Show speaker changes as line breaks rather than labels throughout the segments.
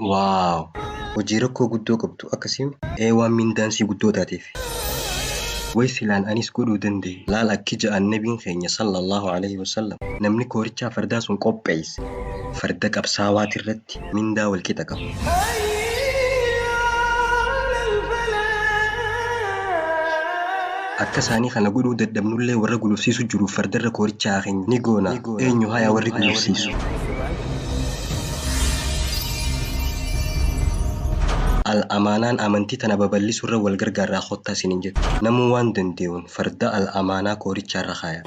واو. Hojii rakkoo guddoo qabdu akkasiin waan mindaansii guddoo taateef. Waysilaan anis godhuu danda'e. Laal akki ja'an nabiin keenya sallallahu alaihi wasallam namni koorichaa fardaa sun qopheesse farda qabsaawaati irratti mindaa wal qixa qabu. Akka isaanii kana godhuu dadhabnullee warra gulufsiisu jiruuf fardarra koorichaa keenya ni goona. Eenyu hayaa warri gulufsiisu. Al-amaanaan amantii tana babal'isurra wal gargaarraa kottaa isiniin jettu. Namuu waan danda'uun farda al-amaanaa koorichaarra kaaya.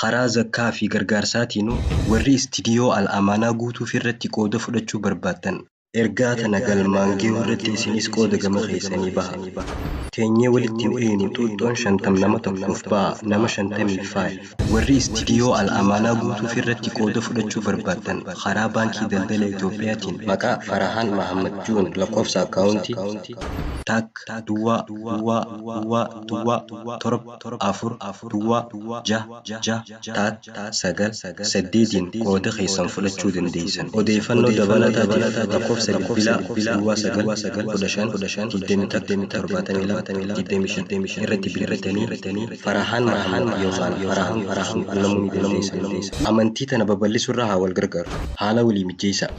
Karaa zakkaa fi gargaarsaatiinuu warri istiidiyoo al-amaanaa guutuuf irratti qooda fudhachuu barbaaddan ergaa tana galmaan gahuu irratti isinis qooda gama keessanii baha. Teenyee walitti eenu xuuxxoon 50 nama tokkoof ba'a nama 55. Warri istiidiyoo al-amaanaa guutuuf irratti qooda fudhachuu barbaaddan karaa baankii daldala Itoophiyaatiin maqaa Farahaan Mahammad Juun lakkoofsa akkaawuntii tak duwwaa torba afur duwwaa jah taat 9 qooda keessan fudhachuu dandeessan. Odeeffannoo dabalataa lakkoofsa bilbilaa duwwaa 9 irratti bilbilatanii Farahaan Mahammad yookaan Farahaan qunnamuu ni dandeessan. Amantii tana babal'isurra haa wal gargaaru. Haala walii mijeessaa.